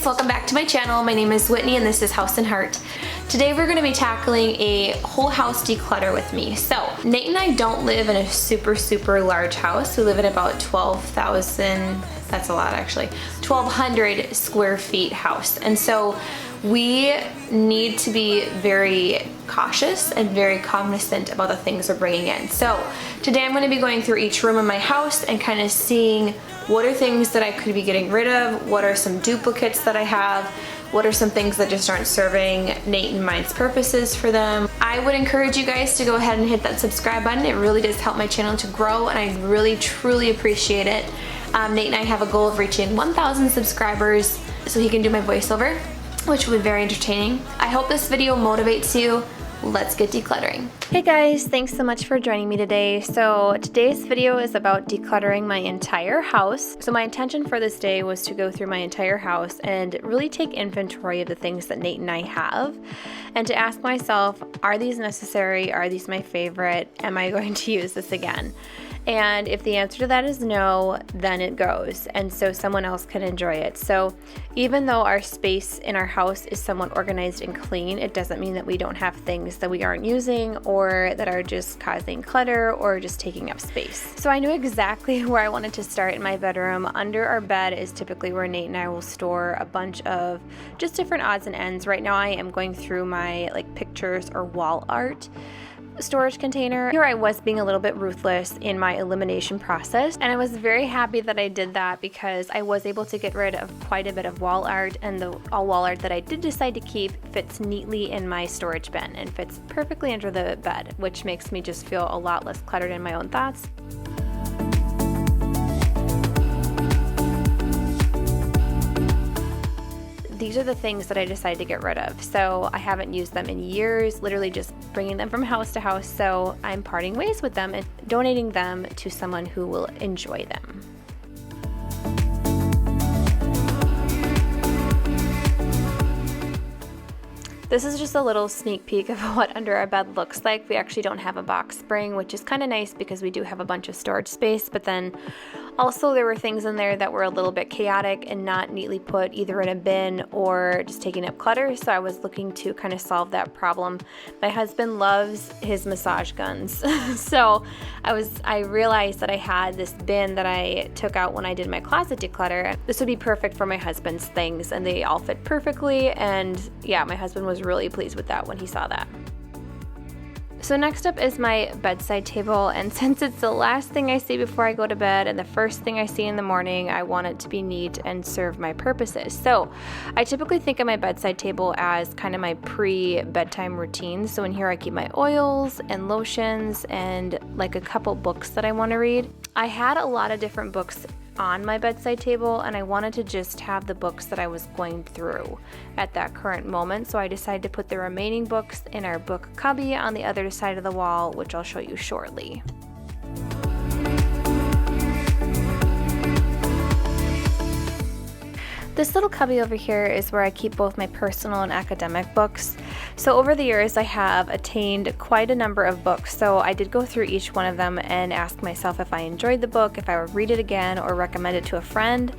welcome back to my channel. My name is Whitney and this is House and Heart. Today we're going to be tackling a whole house declutter with me. So Nate and I don't live in a super large house. We live in about 12,000, that's a lot actually, 1,200 square feet house. And so we need to be very cautious and very cognizant about the things we're bringing in. So today I'm going to be going through each room in my house and kind of seeing what are things that I could be getting rid of, what are some duplicates that I have, what are some things that just aren't serving Nate and mine's purposes for them. I would encourage you guys to go ahead and hit that subscribe button. It really does help my channel to grow and I really truly appreciate it. Nate and I have a goal of reaching 1,000 subscribers so he can do my voiceover, which will be very entertaining. I hope this video motivates you. Let's get decluttering. Hey guys, thanks so much for joining me today. So today's video is about decluttering my entire house. So my intention for this day was to go through my entire house and really take inventory of the things that Nate and I have and to ask myself, are these necessary? Are these my favorite? Am I going to use this again? And if the answer to that is no, then it goes. And so someone else can enjoy it. So even though our space in our house is somewhat organized and clean, it doesn't mean that we don't have things that we aren't using or that are just causing clutter or just taking up space. So I knew exactly where I wanted to start in my bedroom. Under our bed is typically where Nate and I will store a bunch of just different odds and ends. Right now I am going through my pictures or wall art storage container. Here I was being a little bit ruthless in my elimination process, and I was very happy that I did that because I was able to get rid of quite a bit of wall art, and the wall art that I did decide to keep fits neatly in my storage bin and fits perfectly under the bed, which makes me just feel a lot less cluttered in my own thoughts. These are the things that I decided to get rid of. So I haven't used them in years, literally just bringing them from house to house. So I'm parting ways with them and donating them to someone who will enjoy them. This is just a little sneak peek of what under our bed looks like. We actually don't have a box spring, which is kind of nice because we do have a bunch of storage space, but then also there were things in there that were a little bit chaotic and not neatly put either in a bin or just taking up clutter, so I was looking to kind of solve that problem. My husband loves his massage guns, so I realized that I had this bin that I took out when I did my closet declutter. This would be perfect for my husband's things, and they all fit perfectly, and yeah, my husband was really pleased with that when he saw that. So next up is my bedside table, and since it's the last thing I see before I go to bed and the first thing I see in the morning, I want it to be neat and serve my purposes. So I typically think of my bedside table as kind of my pre-bedtime routine. So in here I keep my oils and lotions and a couple books that I want to read. I had a lot of different books on my bedside table, and I wanted to just have the books that I was going through at that current moment, so I decided to put the remaining books in our book cubby on the other side of the wall, which I'll show you shortly. This little cubby over here is where I keep both my personal and academic books. So over the years I have attained quite a number of books, so I did go through each one of them and ask myself if I enjoyed the book, if I would read it again or recommend it to a friend,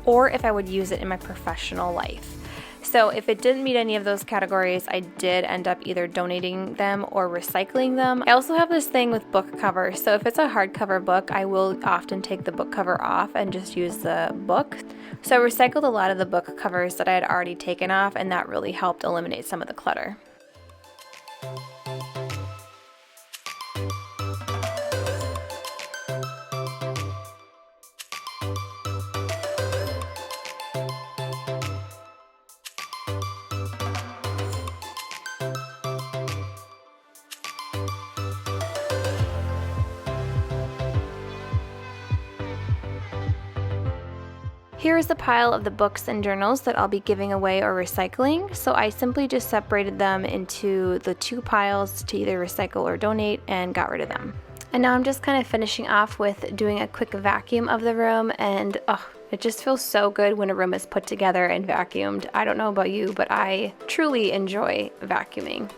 or if I would use it in my professional life. So if it didn't meet any of those categories, I did end up either donating them or recycling them. I also have this thing with book covers, so if it's a hardcover book, I will often take the book cover off and just use the book. So I recycled a lot of the book covers that I had already taken off, and that really helped eliminate some of the clutter. Here is the pile of the books and journals that I'll be giving away or recycling. So I simply just separated them into the two piles to either recycle or donate and got rid of them. And now I'm just kind of finishing off with doing a quick vacuum of the room, and it just feels so good when a room is put together and vacuumed. I don't know about you, but I truly enjoy vacuuming.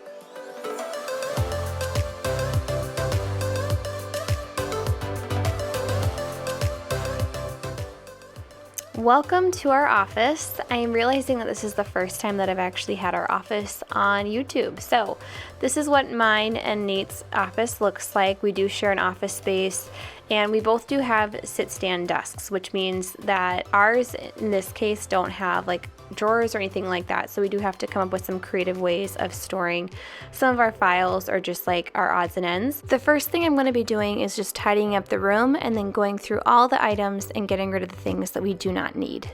Welcome to our office. I am realizing that this is the first time that I've actually had our office on YouTube. So this is what mine and Nate's office looks like. We do share an office space, and we both do have sit-stand desks, which means that ours in this case don't have like drawers or anything like that. So we do have to come up with some creative ways of storing some of our files or just like our odds and ends. The first thing I'm going to be doing is just tidying up the room and then going through all the items and getting rid of the things that we do not need.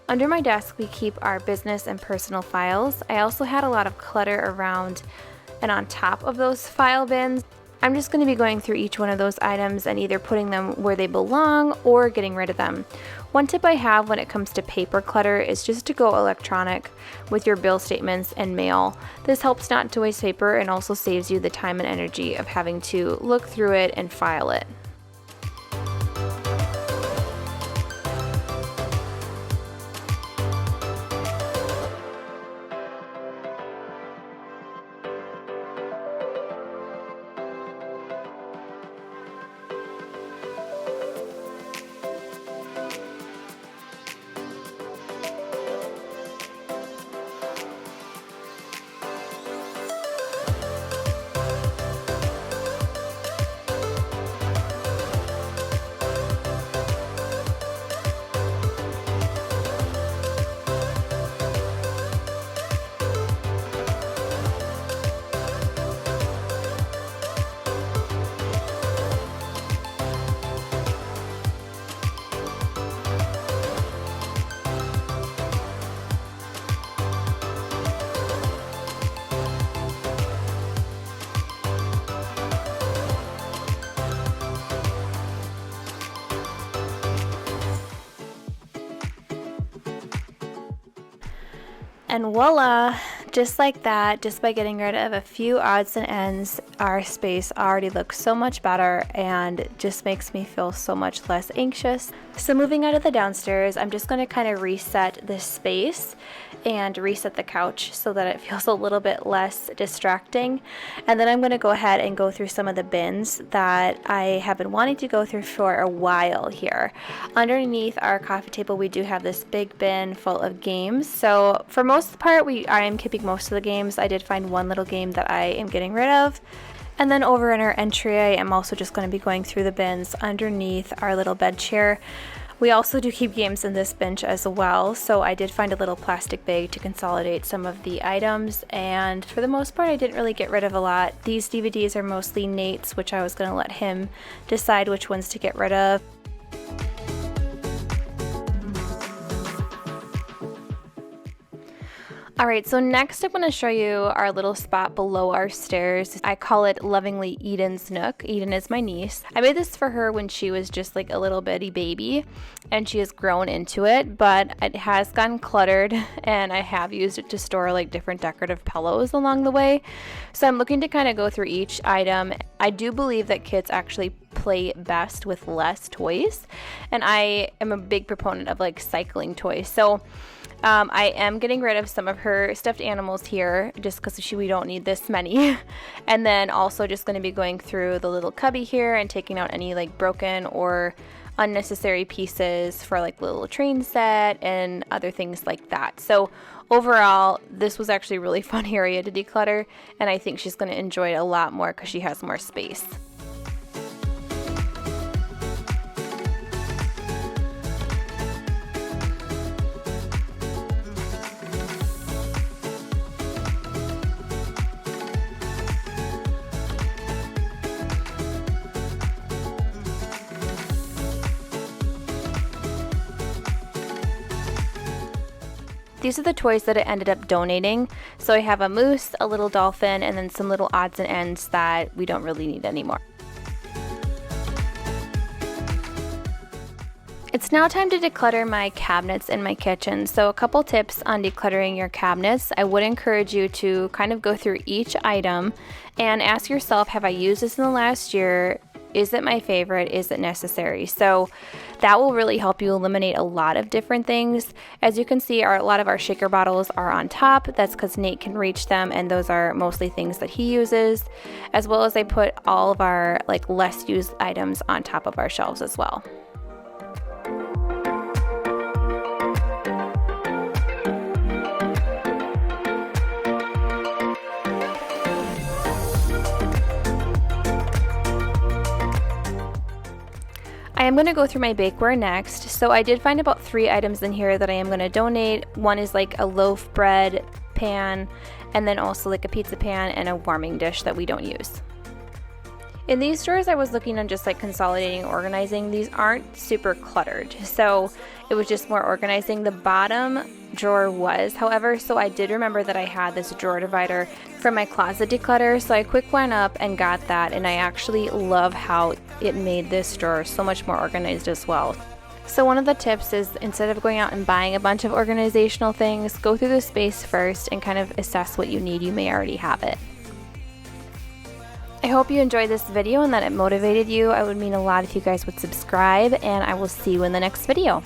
Under my desk, we keep our business and personal files. I also had a lot of clutter around and on top of those file bins. I'm just going to be going through each one of those items and either putting them where they belong or getting rid of them. One tip I have when it comes to paper clutter is just to go electronic with your bill statements and mail. This helps not to waste paper and also saves you the time and energy of having to look through it and file it. And voila, just like that, just by getting rid of a few odds and ends, our space already looks so much better and just makes me feel so much less anxious. So moving out of the downstairs, I'm just going to kind of reset this space and reset the couch so that it feels a little bit less distracting. And then I'm going to go ahead and go through some of the bins that I have been wanting to go through for a while here. Underneath our coffee table, we do have this big bin full of games. So for most part, I am keeping most of the games. I did find one little game that I am getting rid of. And then over in our entry, I am also just going to be going through the bins underneath our little bed chair. We also do keep games in this bench as well, so I did find a little plastic bag to consolidate some of the items, and for the most part I didn't really get rid of a lot. These DVDs are mostly Nate's, which I was going to let him decide which ones to get rid of. Alright, so next I'm going to show you our little spot below our stairs. I call it lovingly Eden's Nook. Eden is my niece. I made this for her when she was just like a little bitty baby, and she has grown into it, but it has gotten cluttered, and I have used it to store like different decorative pillows along the way. So I'm looking to kind of go through each item. I do believe that kids actually play best with less toys, and I am a big proponent of like cycling toys. So I am getting rid of some of her stuffed animals here just because we don't need this many. And then also just going to be going through the little cubby here and taking out any like broken or unnecessary pieces for like the little train set and other things like that. So overall, this was actually a really fun area to declutter, and I think she's going to enjoy it a lot more because she has more space. These are the toys that I ended up donating. So I have a moose, a little dolphin, and then some little odds and ends that we don't really need anymore. It's now time to declutter my cabinets in my kitchen. So a couple tips on decluttering your cabinets. I would encourage you to kind of go through each item and ask yourself, have I used this in the last year? Is it my favorite? Is it necessary? So that will really help you eliminate a lot of different things. As you can see, a lot of our shaker bottles are on top. That's because Nate can reach them, and those are mostly things that he uses. As well as I put all of our less used items on top of our shelves as well. I am going to go through my bakeware next. So I did find about 3 items in here that I am going to donate. One is a loaf bread pan, and then also a pizza pan and a warming dish that we don't use. In these drawers, I was looking on just consolidating, organizing. These aren't super cluttered, so it was just more organizing. The bottom drawer was, however, so I did remember that I had this drawer divider from my closet declutter, so I quick went up and got that, and I actually love how it made this drawer so much more organized as well. So one of the tips is, instead of going out and buying a bunch of organizational things, go through the space first and kind of assess what you need. You may already have it. I hope you enjoyed this video and that it motivated you. It would mean a lot if you guys would subscribe, and I will see you in the next video.